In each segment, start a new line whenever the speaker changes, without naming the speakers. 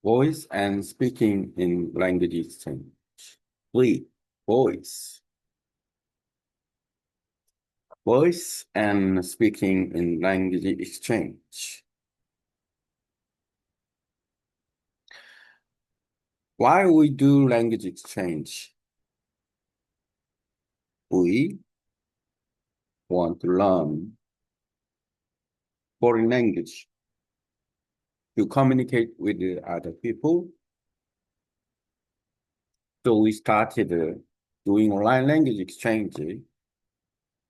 Voice and speaking in language exchange. Wait, voice. Voice and speaking in language exchange. Why we do language exchange? We want to learn foreign language to communicate with the other people. So we started doing online language exchange.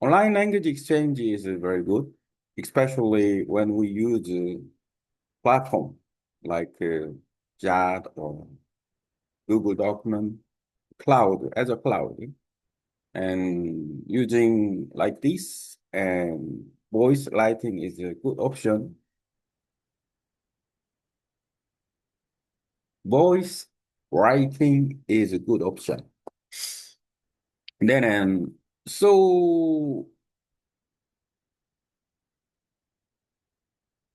Online language exchange is very good, especially when we use platform like chat or Google document cloud as a cloud and using like this and voice writing is a good option. Voice writing is a good option. Then so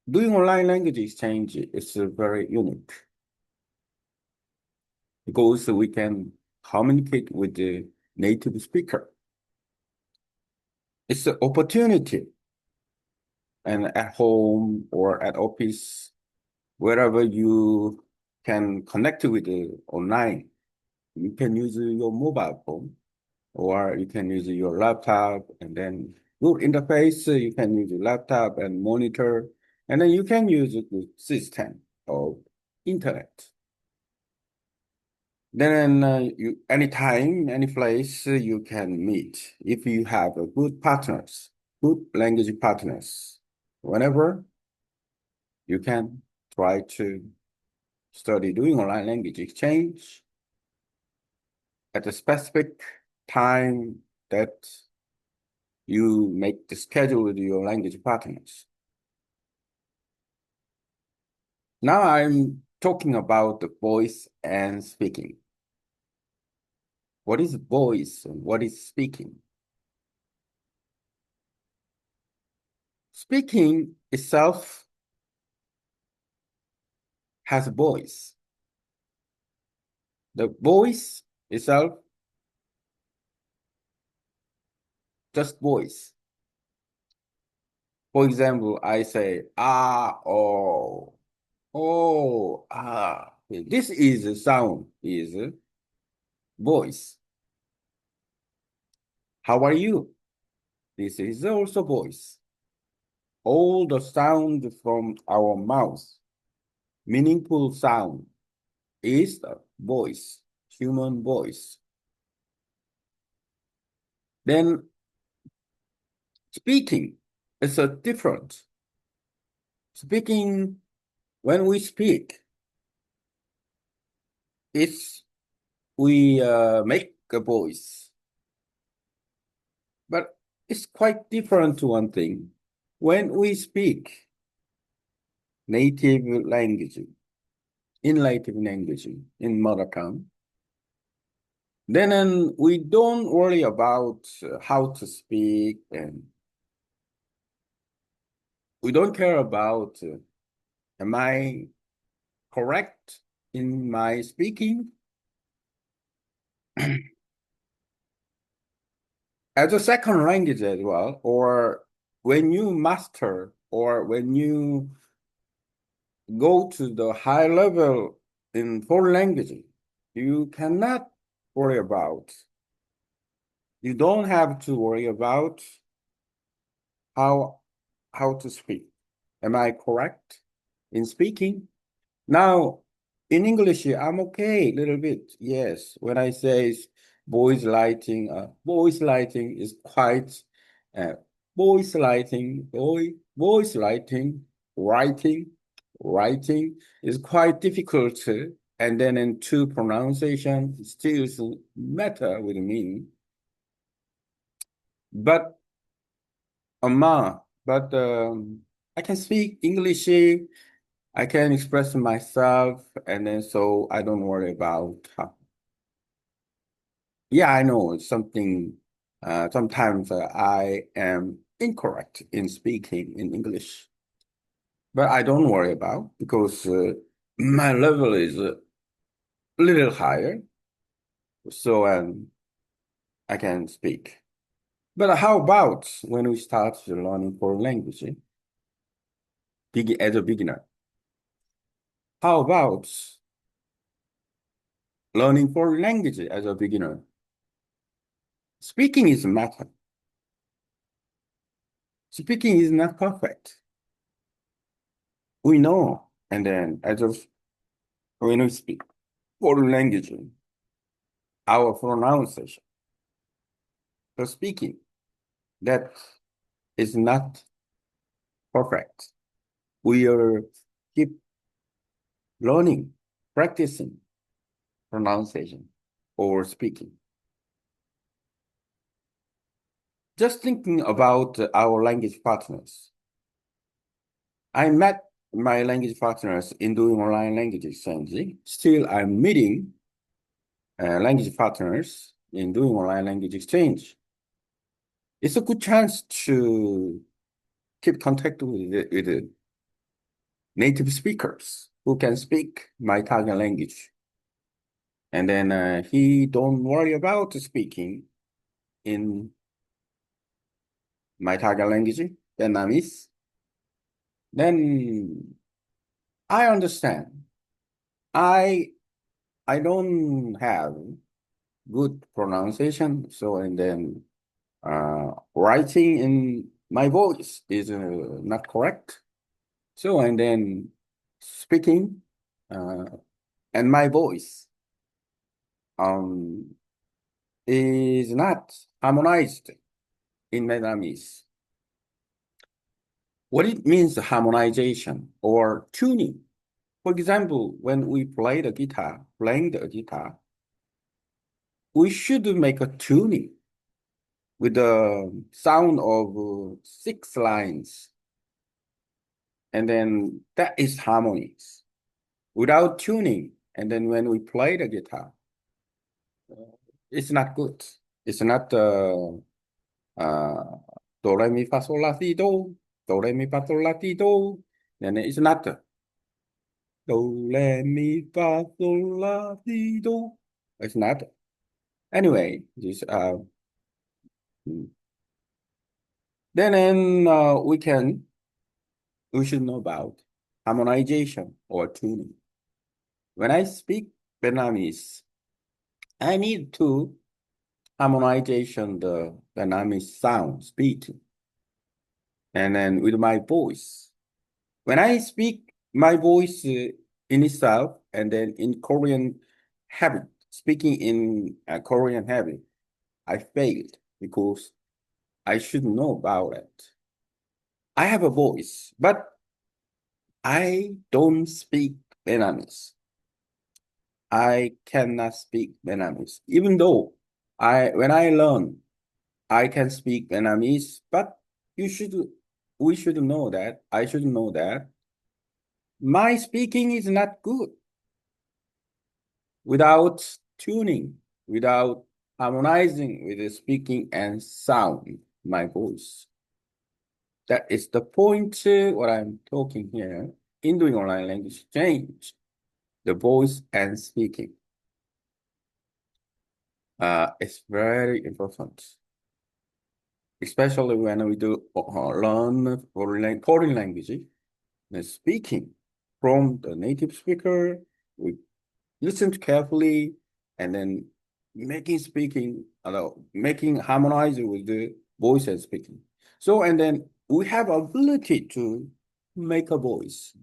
doing online language exchange is very unique because we can communicate with the native speaker. It's an opportunity, and at home or at office, wherever you can connect with the online, you can use your mobile phone or you can use your laptop and then good interface. You can use your laptop and monitor, and then you can use the system of internet. Then you anytime, any place you can meet if you have good partners, good language partners. Whenever you can try to study doing online language exchange at a specific time that you make the schedule with your language partners. Now I'm talking about the voice and speaking. What is voice and what is speaking? Speaking itself has a voice. The voice itself, just voice. For example, I say, ah, oh, ah. This is a sound, is a voice. How are you? This is also voice. All the sound from our mouth, meaningful sound, is the voice, human voice. Then speaking is a different. Speaking, when we speak, it's we make a voice, but it's quite different to one thing. When we speak native language, in native language, in mother tongue, then we don't worry about how to speak, and we don't care about am I correct in my speaking? As a second language as well, or when you master or when you go to the high level in foreign language, you cannot worry about, you don't have to worry about how how to speak. Am I correct in speaking? Now, in English, I'm okay a little bit. Yes, when I say voice lighting is quite uh, voice lighting, writing, writing is quite difficult. And then in two pronunciation still matter with me. But but I can speak English. I can express myself, and then so I don't worry about how. Yeah, I know it's something. Sometimes I am incorrect in speaking in English, but I don't worry about because my level is a little higher, so I can speak. But how about when we start learning foreign language, as a beginner? How about learning foreign language as a beginner? Speaking is a matter. Speaking is not perfect. We know, and then as of when we speak foreign language, our pronunciation, the speaking, that is not perfect. We are keep learning, practicing pronunciation or speaking. Just thinking about our language partners. I met my language partners in doing online language exchange. Still, I'm meeting language partners in doing online language exchange. It's a good chance to keep contact with native speakers who can speak my target language. And then he don't worry about speaking in my target language, Vietnamese. Then I understand. I I don't have good pronunciation, so and then writing in my voice is not correct. So and then speaking uh, and my voice um is not harmonized in Vietnamese. What it means harmonization or tuning. For example, when we play the guitar, playing the guitar, we should make a tuning with the sound of 6 lines, and then that is harmonies. Without tuning, and then when we play the guitar, uh, it's not good. It's not uh, do re mi fa sol la ti do, do re mi fa sol la ti do. Then it's not do re mi fa sol la ti do. It's not. Anyway, this then we should know about harmonization or tuning. When I speak Vietnamese, I need to harmonization the Vietnamese sound, speech, and then with my voice. When I speak, my voice in itself, and then in Korean habit, speaking in Korean habit, I failed because I should know about it. I have a voice, but I don't speak Vietnamese. I cannot speak Vietnamese, even though when I learn, I can speak Vietnamese, but you should, we should know that, I should know that my speaking is not good without tuning, without harmonizing with the speaking and sound, my voice. That is the point what I'm talking here in doing online language change, the voice and speaking. It's very important, especially when we do learn foreign language. The speaking from the native speaker, we listen carefully and then making harmonize with the voice and speaking. So, and then we have ability to make a voice,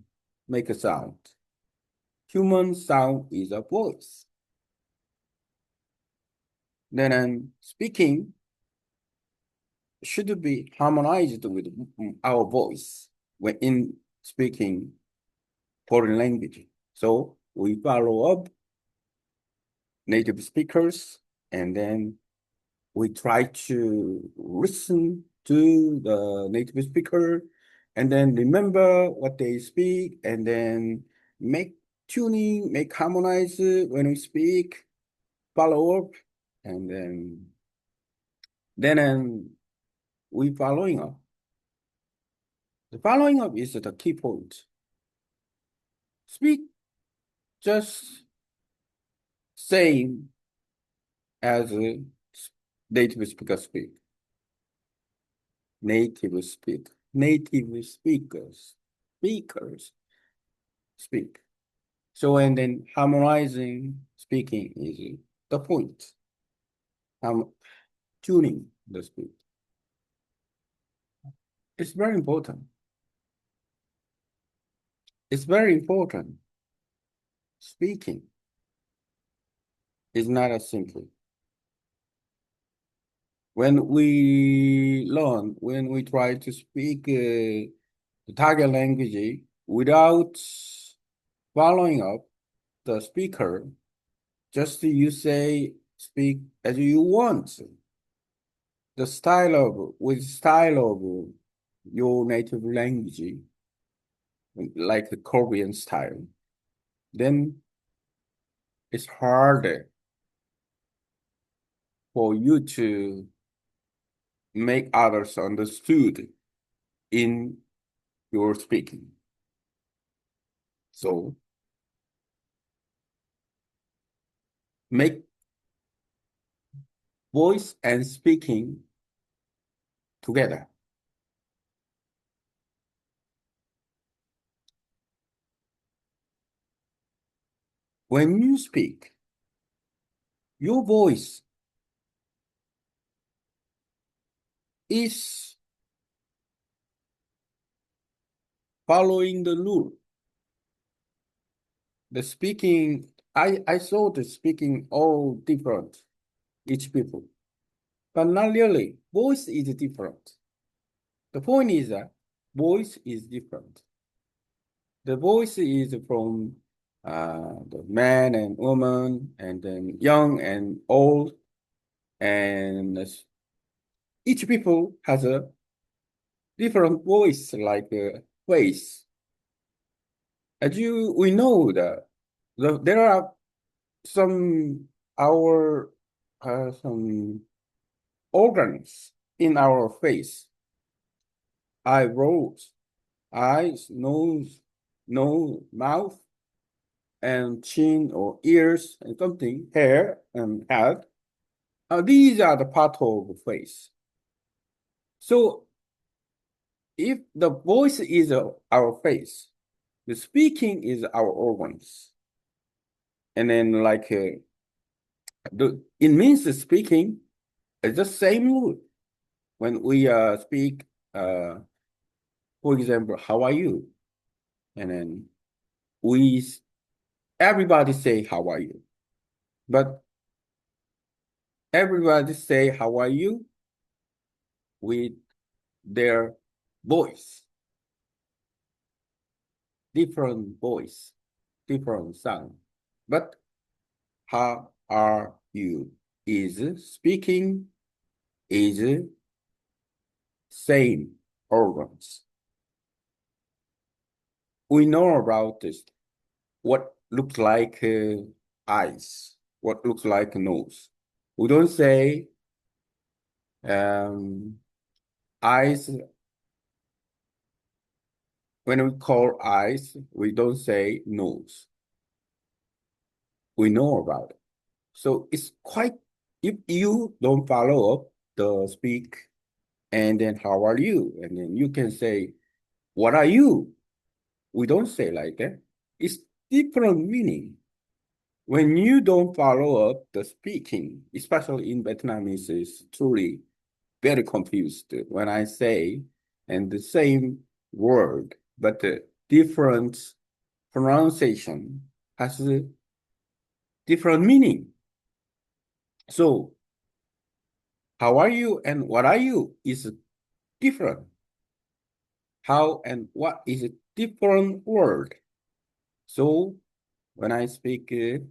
make a sound. Human sound is a voice. Then speaking should be harmonized with our voice when in speaking foreign language. So we follow up native speakers and then we try to listen to the native speaker and then remember what they speak and then make tuning, make harmonize when we speak, follow up, and then we following up. The following up is the key point. Speak just same as a native speaker speak. Native speakers speak. So, and then harmonizing speaking is the point. Tuning the speech. It's very important. It's very important. Speaking is not as simple. When we try to speak the target language without following up the speaker, just you say, speak as you want. With style of your native language, like the Korean style, then it's harder for you to make others understood in your speaking. So make voice and speaking together. When you speak, your voice is following the rule. The speaking, I saw the speaking all different, each people, but not really. Voice is different. The point is that voice is different. The voice is from the man and woman, and then young and old, and each people has a different voice, like face. We know that there are some our some organs in our face, eyebrows, eyes, nose, mouth, and chin or ears and something, hair and head. These are the part of the face. So if the voice is our face, the speaking is our organs. And then like it means the speaking is the same rule. When we speak, for example, how are you? And then we everybody say how are you? But everybody say how are you with their voice, different voice, different sound. But how are you is speaking is same organs. We know about this, what looks like eyes, what looks like a nose. We don't say um, eyes. When we call eyes, we don't say nose. We know about it. So it's quite, if you don't follow up the speak, and then how are you? And then you can say, what are you? We don't say like that. It's different meaning. When you don't follow up the speaking, especially in Vietnamese, is truly very confused when I say and the same word, but the different pronunciation has a different meaning. So how are you and what are you is different. How and what is a different word. So when I speaking,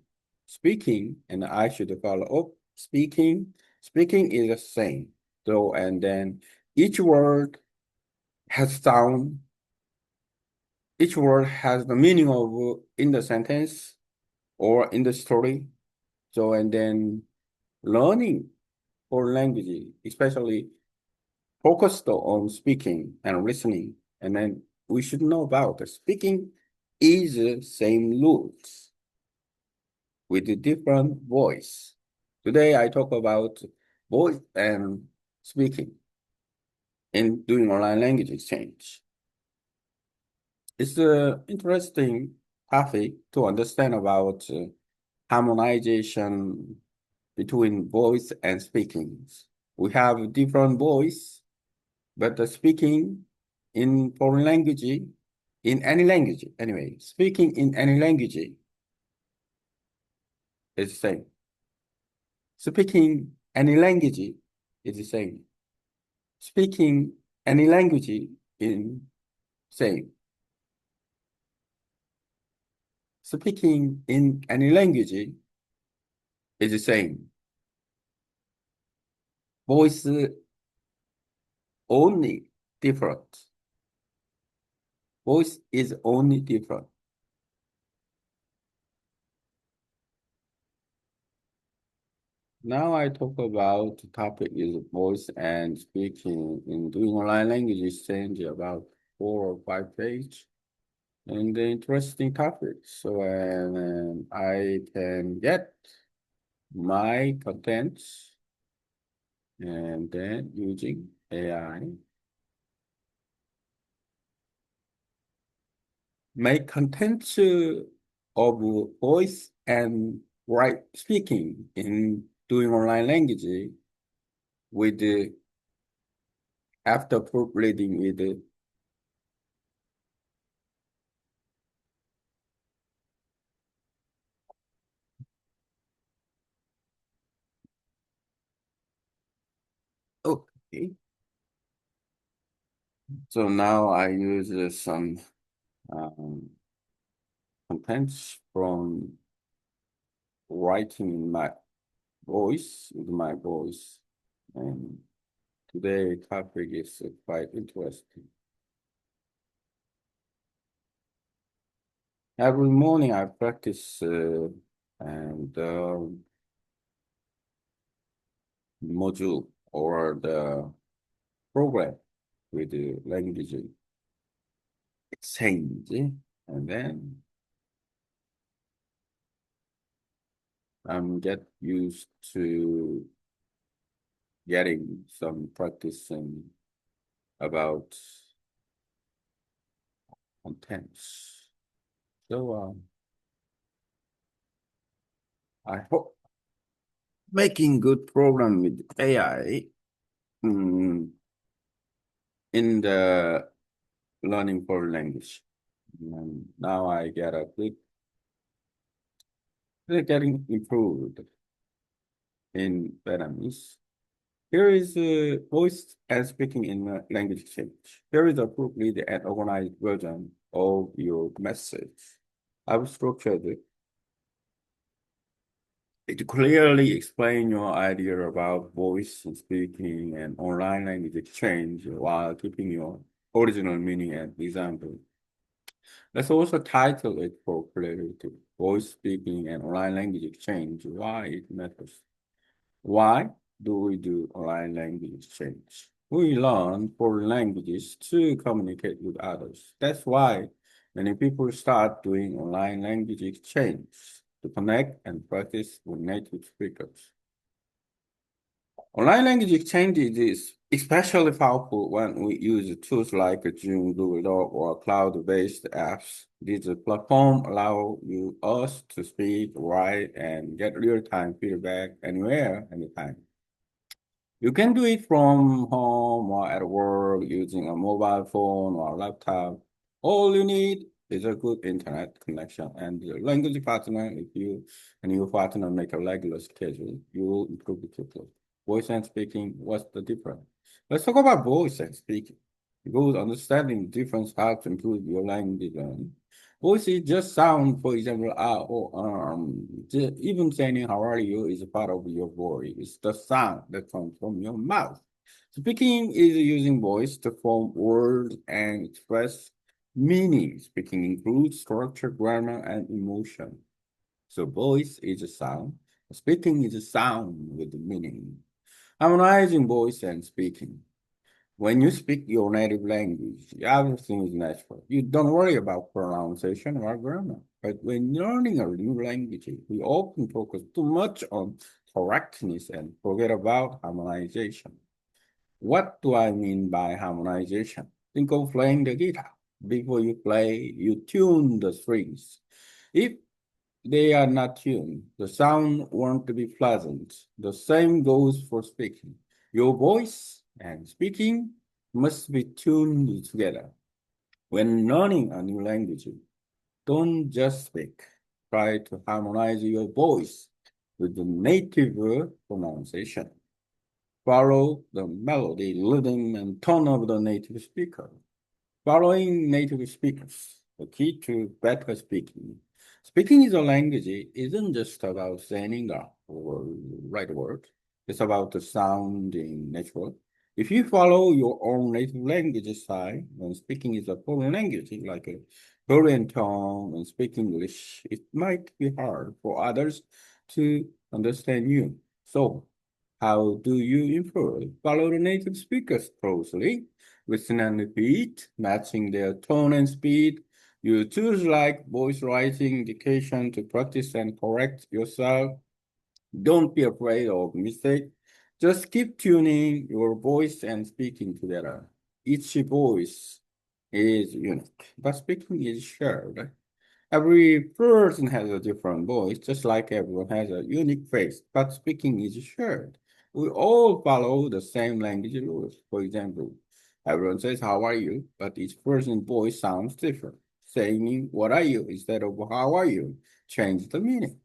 and I should follow up speaking is the same. So, and then each word has sound, each word has the meaning of in the sentence or in the story. So, and then learning for language, especially focused on speaking and listening, and then we should know about the speaking is the same rules. with a different voice. Today, I talk about voice and speaking in doing online language exchange. It's an interesting topic to understand about harmonization between voice and speaking. We have different voice, but the speaking in foreign language, in any language, anyway, speaking in any language is the same. Speaking any language is the same. Speaking any language in same. Speaking in any language is the same. Voice only different. Voice is only different. Now I talk about the topic is voice and speaking in doing online language exchange about 4 or 5 pages. And the interesting topic. So I can get my contents and then using AI, make contents of voice and write speaking in doing online language with the after proofreading with the okay. So now I use some um, contents from writing in my voice with my voice, and today topic is quite interesting. Every morning I practice and module or the program with the language exchange, and then I'm get used to getting some practice about contents. So I hope making good program with AI in the learning for language. And now I get a good, they're getting improved in Vietnamese. Here is voice and speaking in language exchange. Here is a proofread and organized version of your message. I've structured it. It clearly explain your idea about voice and speaking and online language exchange while keeping your original meaning and example. Let's also title it for clarity. Voice speaking and online language exchange, why it matters. Why do we do online language exchange? We learn foreign languages to communicate with others. That's why many people start doing online language exchange to connect and practice with native speakers. Online language exchange is especially powerful when we use tools like Zoom, Google Doc, or cloud-based apps. These platforms allow us to speak, write, and get real-time feedback anywhere, anytime. You can do it from home or at work using a mobile phone or a laptop. All you need is a good internet connection and the language partner. If you and your partner make a regular schedule, you will improve it quickly. Voice and speaking, what's the difference? Let's talk about voice and speaking. Because understanding the difference helps improve your language learning. Voice is just sound, for example, even saying how are you is a part of your voice. It's the sound that comes from your mouth. Speaking is using voice to form words and express meaning. Speaking includes structure, grammar, and emotion. So voice is a sound. Speaking is a sound with meaning. Harmonizing voice and speaking. When you speak your native language, everything is natural. You don't worry about pronunciation or grammar. But when learning a new language, we often focus too much on correctness and forget about harmonization. What do I mean by harmonization? Think of playing the guitar. Before you play, you tune the strings. If they are not tuned, the sound won't be pleasant. The same goes for speaking. Your voice and speaking must be tuned together. When learning a new language, don't just speak. Try to harmonize your voice with the native pronunciation. Follow the melody, rhythm, and tone of the native speaker. Following native speakers, the key to better speaking. Speaking is a language isn't just about saying the right word. It's about the sounding natural. If you follow your own native language style, when speaking is a foreign language, like a Korean tone and speak English, it might be hard for others to understand you. So, how do you improve? Follow the native speakers closely. Listen and repeat, matching their tone and speed. Use tools like voice writing indication to practice and correct yourself. Don't be afraid of mistake. Just keep tuning your voice and speaking together. Each voice is unique, but speaking is shared. Every person has a different voice, just like everyone has a unique face, but speaking is shared. We all follow the same language rules. For example, everyone says, "How are you?" but each person's voice sounds different. Saying, "What are you?" instead of "How are you?" change the meaning.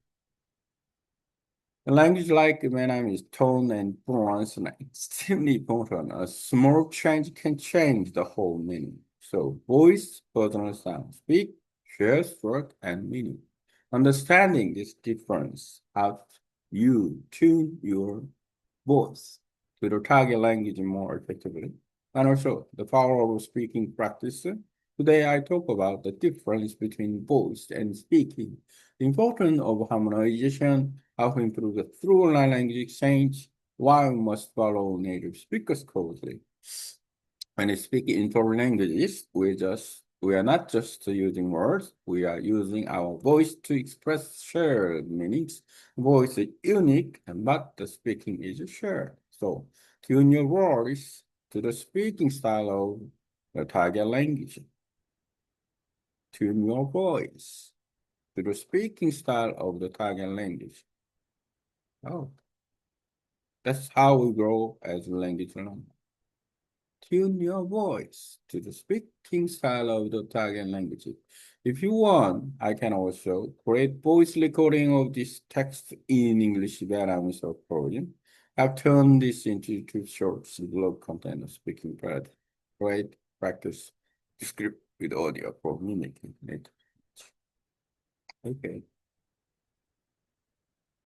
A language like Vietnamese tone and pronunciation is extremely important. A small change can change the whole meaning. So voice, personal sound, speak, shares word and meaning. Understanding this difference helps you tune your voice to the target language more effectively. And also the power of speaking practice. Today I talk about the difference between voice and speaking, the importance of harmonization, how to improve the through line language exchange, why we must follow native speakers closely. When we speak in foreign languages, we are not just using words, we are using our voice to express shared meanings. Voice is unique, but the speaking is shared. So tune your voice to the speaking style of the target language. Tune your voice to the speaking style of the target language. Oh, that's how we grow as a language learner. Tune your voice to the speaking style of the target language. If you want, I can also create voice recording of this text in English, Vietnamese, or Korean. I've turned this into two shorts blog content of speaking part. Write, practice, script with audio for mimicking it. Okay.